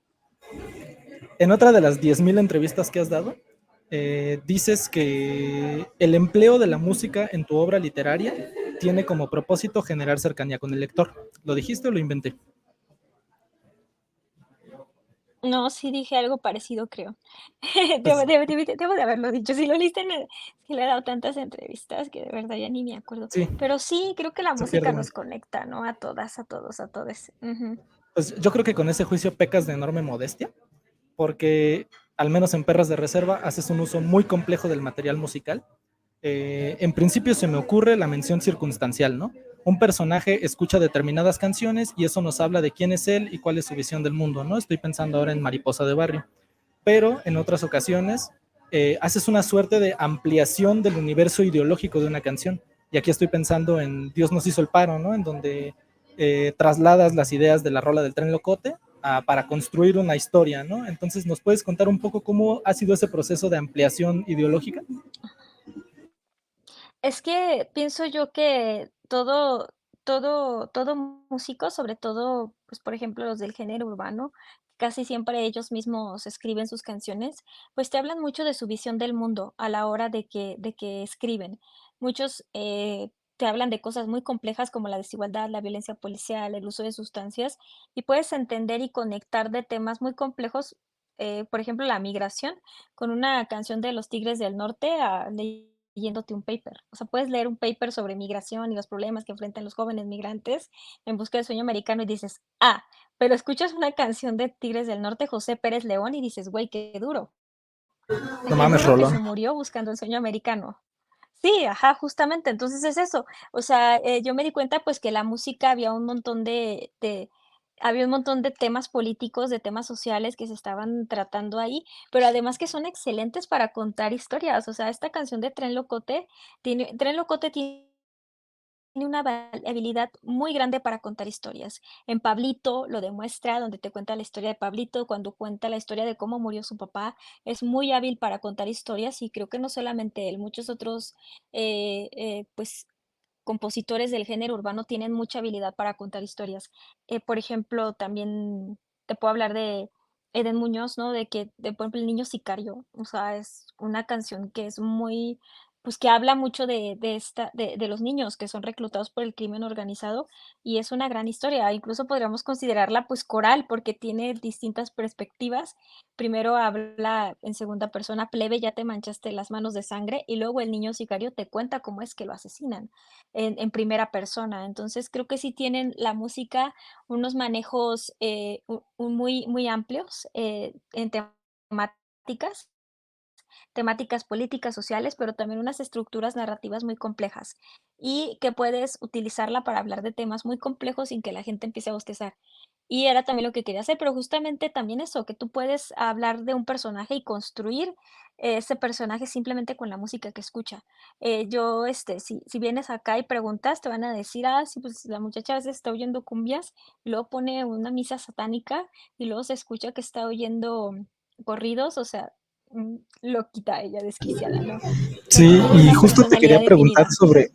en otra de las 10.000 entrevistas que has dado, dices que el empleo de la música en tu obra literaria tiene como propósito generar cercanía con el lector. ¿Lo dijiste o lo inventé? No, sí dije algo parecido, creo. Pues Debo de haberlo dicho. Si lo leíste es que le he dado tantas entrevistas que de verdad ya ni me acuerdo. sí, Pero sí, creo que la se pierde música uno. nos conecta, ¿no? A todas, a todos, a todes. Ujú. Pues yo creo que con ese juicio pecas de enorme modestia, porque al menos en Perras de Reserva haces un uso muy complejo del material musical. En principio se me ocurre la mención circunstancial, ¿no? Un personaje escucha determinadas canciones y eso nos habla de quién es él y cuál es su visión del mundo, ¿no? Estoy pensando ahora en Mariposa de Barrio. Pero en otras ocasiones haces una suerte de ampliación del universo ideológico de una canción. Y aquí estoy pensando en Dios nos hizo el paro, ¿no? En donde trasladas las ideas de la rola del tren locote para construir una historia, ¿no? Entonces, ¿nos puedes contar un poco cómo ha sido ese proceso de ampliación ideológica? Es que pienso yo que todo músico, sobre todo, pues, por ejemplo, los del género urbano, casi siempre ellos mismos escriben sus canciones, pues, te hablan mucho de su visión del mundo a la hora de que escriben. Muchos, te hablan de cosas muy complejas como la desigualdad, la violencia policial, el uso de sustancias, y puedes entender y conectar de temas muy complejos, por ejemplo, la migración, con una canción de Los Tigres del Norte, leyéndote un paper. O sea, puedes leer un paper sobre migración y los problemas que enfrentan los jóvenes migrantes en busca del sueño americano y dices, ah, pero escuchas una canción de Tigres del Norte, José Pérez León, y dices, güey, qué duro. No Qué mames, duro que Rolón. se murió buscando el sueño americano. Sí, ajá, justamente. Entonces es eso. O sea, yo me di cuenta, pues, que la música había un montón de temas políticos, de temas sociales que se estaban tratando ahí, pero además que son excelentes para contar historias. O sea, esta canción de Tren Locote tiene una habilidad muy grande para contar historias. En Pablito lo demuestra, donde te cuenta la historia de Pablito, cuando cuenta la historia de cómo murió su papá, es muy hábil para contar historias y creo que no solamente él, muchos otros, pues, compositores del género urbano tienen mucha habilidad para contar historias. Por ejemplo, también te puedo hablar de Eden Muñoz, ¿no? Por ejemplo, El niño sicario, o sea, es una canción que es muy, pues, que habla mucho de los niños que son reclutados por el crimen organizado y es una gran historia. Incluso podríamos considerarla, pues, coral, porque tiene distintas perspectivas. Primero habla en segunda persona, plebe, ya te manchaste las manos de sangre, y luego el niño sicario te cuenta cómo es que lo asesinan en primera persona. Entonces, creo que sí tienen la música unos manejos, muy, muy amplios, en temáticas políticas, sociales, pero también unas estructuras narrativas muy complejas, y que puedes utilizarla para hablar de temas muy complejos sin que la gente empiece a bostezar. Y era también lo que quería hacer, pero justamente también eso, que tú puedes hablar de un personaje y construir ese personaje simplemente con la música que escucha. Si vienes acá y preguntas, te van a decir: "Ah, sí, pues la muchacha a veces está oyendo cumbias", y luego pone una misa satánica, y luego se escucha que está oyendo corridos, o sea, loquita, ella desquiciada, ¿no? No Sí, tiene y una justo te personalidad quería preguntar definida. sobre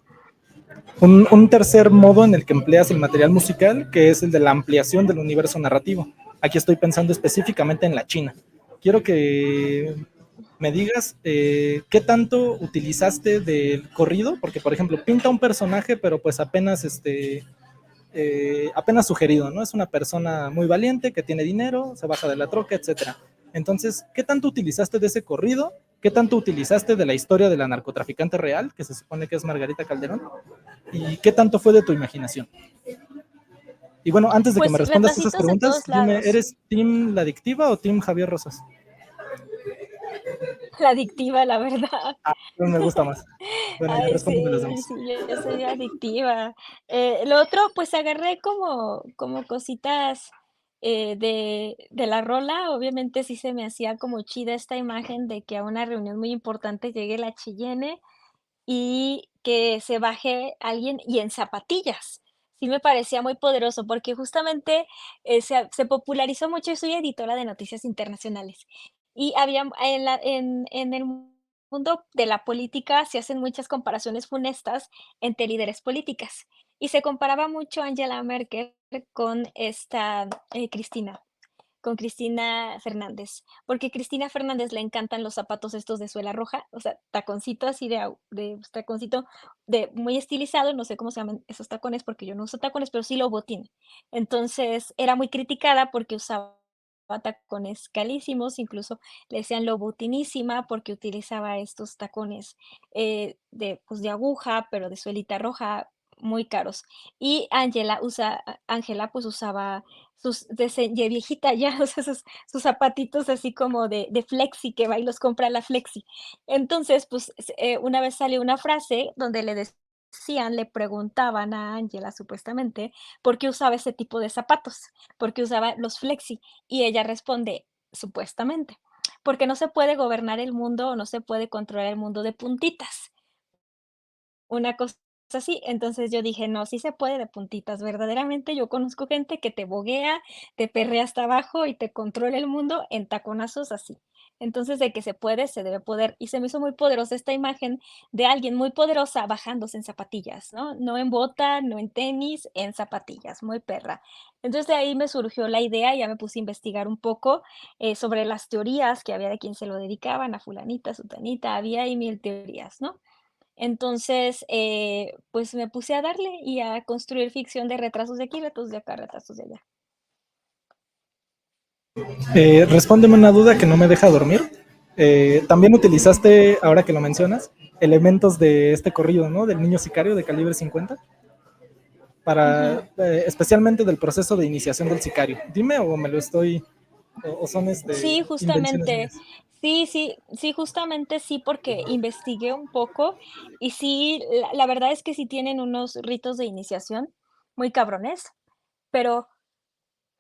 un tercer modo en el que empleas el material musical, que es el de la ampliación del universo narrativo. Aquí estoy pensando específicamente en la China. Quiero que me digas qué tanto utilizaste del corrido, porque por ejemplo pinta un personaje, pero pues apenas apenas sugerido, ¿no? Es una persona muy valiente que tiene dinero, se baja de la troca, etcétera. Entonces, ¿qué tanto utilizaste de ese corrido? ¿Qué tanto utilizaste de la historia de la narcotraficante real, que se supone que es Margarita Calderón? ¿Y qué tanto fue de tu imaginación? Y bueno, antes de que me Pues respondas esas retacitos de preguntas, todos dime, lados. ¿eres Team La Adictiva o Team Javier Rosas? La adictiva, la verdad. Ah, no me gusta más. Bueno, ya Ay, respóndeme los sí, demás. sí, yo soy adictiva. Lo otro, pues agarré como cositas, de la rola. Obviamente sí se me hacía como chida esta imagen de que a una reunión muy importante llegue la Cheyenne y que se baje alguien y en zapatillas. Sí me parecía muy poderoso, porque justamente, se popularizó mucho. Yo soy editora de noticias internacionales, y había en el mundo de la política se hacen muchas comparaciones funestas entre líderes políticas, y se comparaba mucho a Angela Merkel con esta, Cristina Fernández, porque Cristina Fernández le encantan los zapatos estos de suela roja, o sea, taconcito así de taconcito de muy estilizado, no sé cómo se llaman esos tacones, porque yo no uso tacones, pero sí lo botín. Entonces, era muy criticada porque usaba tacones carísimos, incluso le decían lobotinísima porque utilizaba estos tacones, pues, de aguja, pero de suelita roja, muy caros. Y Ángela, pues, usaba de viejita ya, o sea, sus zapatitos así como de flexi, que va y los compra a la flexi. Entonces, pues, una vez salió una frase donde le preguntaban a Ángela, supuestamente, por qué usaba ese tipo de zapatos, por qué usaba los flexi, y ella responde, supuestamente, porque no se puede gobernar el mundo, o no se puede controlar el mundo de puntitas. Una cosa así. Entonces yo dije: "No, sí se puede de puntitas". Verdaderamente yo conozco gente que te boguea, te perrea hasta abajo y te controla el mundo en taconazos así. Entonces, de que se puede, se debe poder. Y se me hizo muy poderosa esta imagen de alguien muy poderosa bajándose en zapatillas, ¿no? No en bota, no en tenis, en zapatillas, muy perra. Entonces, de ahí me surgió la idea, ya me puse a investigar un poco, sobre las teorías que había de quién se lo dedicaban, a fulanita, sutanita, había ahí 1000 teorías, ¿no? Entonces, pues me puse a darle y a construir ficción de retrazos de aquí, retrazos de acá, retrazos de allá. Respóndeme una duda que no me deja dormir. También utilizaste, ahora que lo mencionas, elementos de este corrido, ¿no? Del niño sicario de calibre 50, Ujú. especialmente del proceso de iniciación del sicario. Dime o me lo estoy, o son Sí, invenciones justamente. mías. Sí, sí, sí, justamente sí, porque investigué un poco y sí, la verdad es que sí tienen unos ritos de iniciación muy cabrones, pero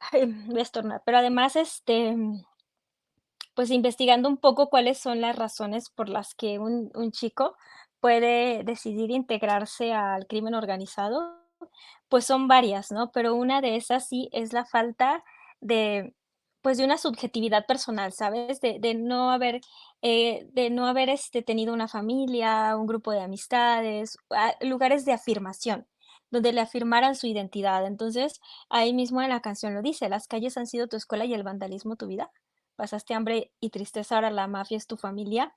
ay, voy a estornudar, pero además, pues investigando un poco cuáles son las razones por las que un chico puede decidir integrarse al crimen organizado, pues son varias, ¿no? Pero una de esas sí es la falta de, pues, de una subjetividad personal, ¿sabes? De no haber, tenido una familia, un grupo de amistades, lugares de afirmación, donde le afirmaran su identidad. Entonces, ahí mismo en la canción lo dice: "Las calles han sido tu escuela y el vandalismo tu vida. Pasaste hambre y tristeza, ahora la mafia es tu familia".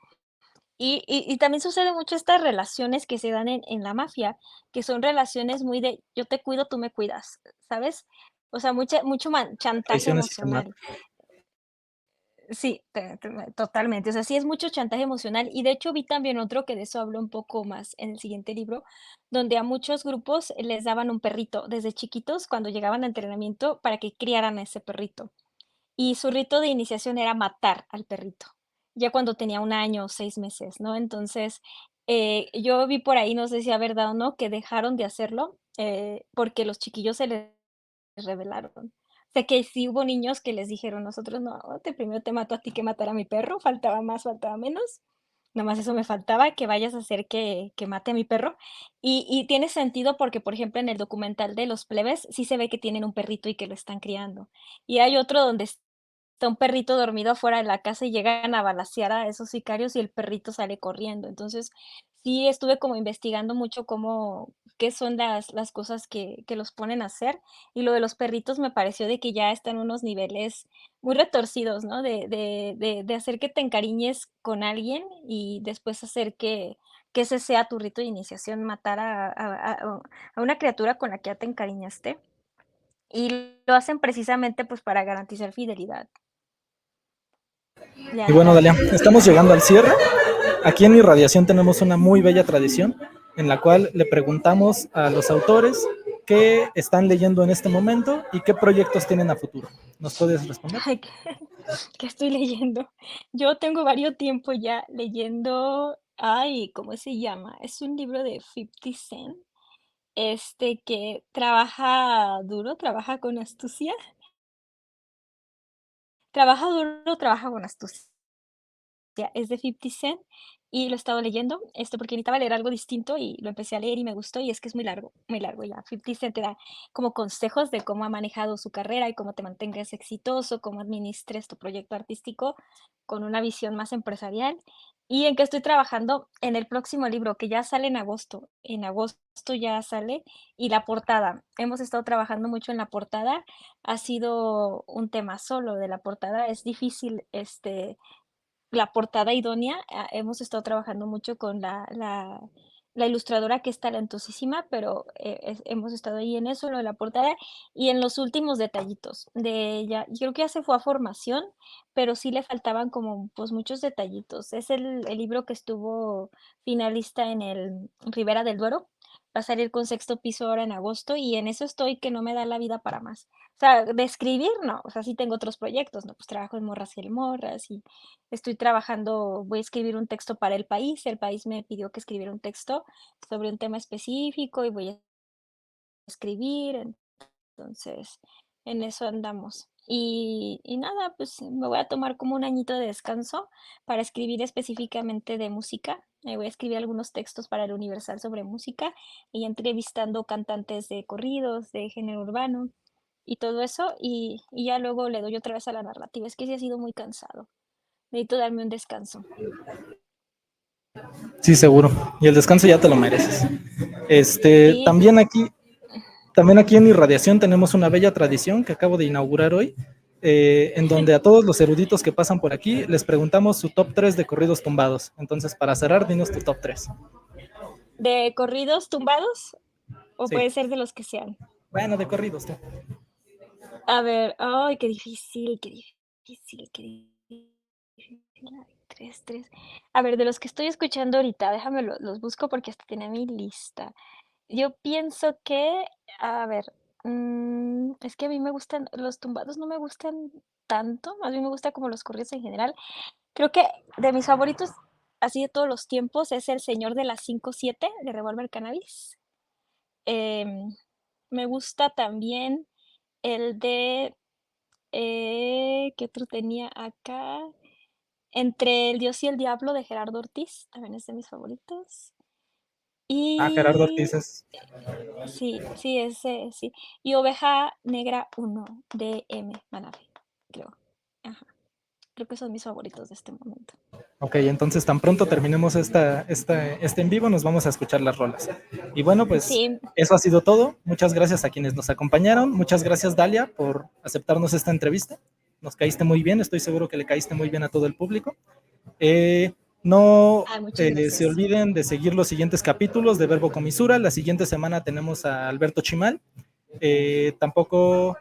Y también sucede mucho estas relaciones que se dan en la mafia, que son relaciones muy de yo te cuido, tú me cuidas, ¿sabes? O sea, mucho chantaje Traiciones y quemar. emocional. Sí, totalmente. O sea, sí es mucho chantaje emocional. Y de hecho vi también otro que de eso hablo un poco más en el siguiente libro, donde a muchos grupos les daban un perrito desde chiquitos cuando llegaban a entrenamiento para que criaran a ese perrito. Y su rito de iniciación era matar al perrito, ya cuando tenía 1 año o 6 meses, ¿no? Entonces, yo vi por ahí, no sé si sea verdad o no, que dejaron de hacerlo, porque los chiquillos se les rebelaron. O sea, que sí hubo niños que les dijeron: "Nosotros no, primero te mato a ti que matar a mi perro", faltaba más, faltaba menos. Nomás eso me faltaba, que vayas a hacer que mate a mi perro. Y tiene sentido porque, por ejemplo, en el documental de Los Plebes sí se ve que tienen un perrito y que lo están criando. Y hay otro donde está un perrito dormido afuera de la casa y llegan a balacear a esos sicarios y el perrito sale corriendo. Entonces, sí estuve como investigando mucho cómo qué son las cosas que los ponen a hacer, y lo de los perritos me pareció de que ya están unos niveles muy retorcidos, ¿no? De hacer que te encariñes con alguien y después hacer que ese sea tu rito de iniciación, matar a una criatura con la que ya te encariñaste. Y lo hacen precisamente, pues, para garantizar fidelidad, Y bueno, lealtad. Dalia, estamos llegando al cierre. Aquí en Irradiación tenemos una muy bella tradición en la cual le preguntamos a los autores qué están leyendo en este momento y qué proyectos tienen a futuro. ¿Nos puedes responder? Ay, ¿qué estoy leyendo? Yo tengo varios tiempo ya leyendo, ay, ¿cómo se llama? Es un libro de 50 Cent, que trabaja duro, trabaja con astucia. Trabaja duro, trabaja con astucia. Es de 50 Cent y lo he estado leyendo, porque necesitaba leer algo distinto y lo empecé a leer y me gustó, y es que es muy largo ya. 50 Cent te da como consejos de cómo ha manejado su carrera y cómo te mantengas exitoso, cómo administres tu proyecto artístico con una visión más empresarial. Y en que estoy trabajando en el próximo libro que ya sale en agosto. En agosto ya sale, y la portada. Hemos estado trabajando mucho en la portada. Ha sido un tema solo de la portada. Es difícil, la portada idónea. Hemos estado trabajando mucho con la ilustradora, que es talentosísima, pero hemos estado ahí en eso, lo de la portada, y en los últimos detallitos de ella. Yo creo que ya se fue a formación, pero sí le faltaban como pues muchos detallitos. Es el libro que estuvo finalista en el Ribera del Duero. Va a salir con Sexto Piso ahora en agosto, y en eso estoy, que no me da la vida para más. O sea, de escribir, no, o sea, sí tengo otros proyectos, ¿no? Pues trabajo en Morras y el Morras, y estoy trabajando, voy a escribir un texto para El País me pidió que escribiera un texto sobre un tema específico y voy a escribir, entonces en eso andamos. Y nada, pues me voy a tomar como un añito de descanso para escribir específicamente de música. Voy a escribir algunos textos para el Universal sobre música y entrevistando cantantes de corridos, de género urbano y todo eso, y ya luego le doy otra vez a la narrativa. Es que sí ha sido muy cansado. Necesito darme un descanso. Sí, seguro. Y el descanso ya te lo mereces. Sí, También aquí, también aquí en Irradiación tenemos una bella tradición que acabo de inaugurar hoy, en donde a todos los eruditos que pasan por aquí les preguntamos su top 3 de corridos tumbados. Entonces, para cerrar, dinos tu top 3. ¿de corridos tumbados o Sí. puede ser de los que sean? Bueno, de corridos, tú. A ver, ay, qué difícil, qué difícil, qué difícil. Ay, 3, 3. A ver, de los que estoy escuchando ahorita, déjame los busco porque hasta tenía mi lista. Yo pienso que, a ver, es que a mí me gustan, los tumbados no me gustan tanto, más bien me gusta como los corridos en general. Creo que de mis favoritos, así de todos los tiempos, es El Señor de las 5-7 de Revolver Cannabis. Em, Me gusta también el de, ¿qué otro tenía acá? Entre el Dios y el Diablo de Gerardo Ortiz, también es de mis favoritos. Ah, Gerardo Y Ortiz es. sí, sí, ese, sí. Y Oveja Negra 1 de M. Manabe, creo. Ajá, creo que son mis favoritos de este momento. Ok, entonces tan pronto terminemos este en vivo, nos vamos a escuchar las rolas. Y bueno, pues Sí, eso ha sido todo. Muchas gracias a quienes nos acompañaron. Muchas gracias, Dalia, por aceptarnos esta entrevista. Nos caíste muy bien, estoy seguro que le caíste muy bien a todo el público. No muchas se gracias. olviden de seguir los siguientes capítulos de Verbo Comisura. La siguiente semana tenemos a Alberto Chimal. Tampoco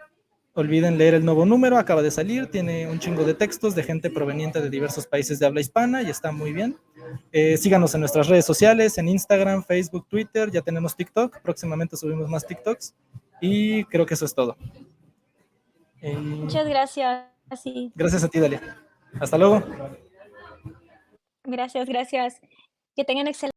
olviden leer el nuevo número, acaba de salir, tiene un chingo de textos de gente proveniente de diversos países de habla hispana y está muy bien. Síganos en nuestras redes sociales, en Instagram, Facebook, Twitter, ya tenemos TikTok, próximamente subimos más TikToks y creo que eso es todo. Muchas gracias, sí. Gracias a ti, Dalia. Hasta luego. Gracias, gracias. Que tengan excelente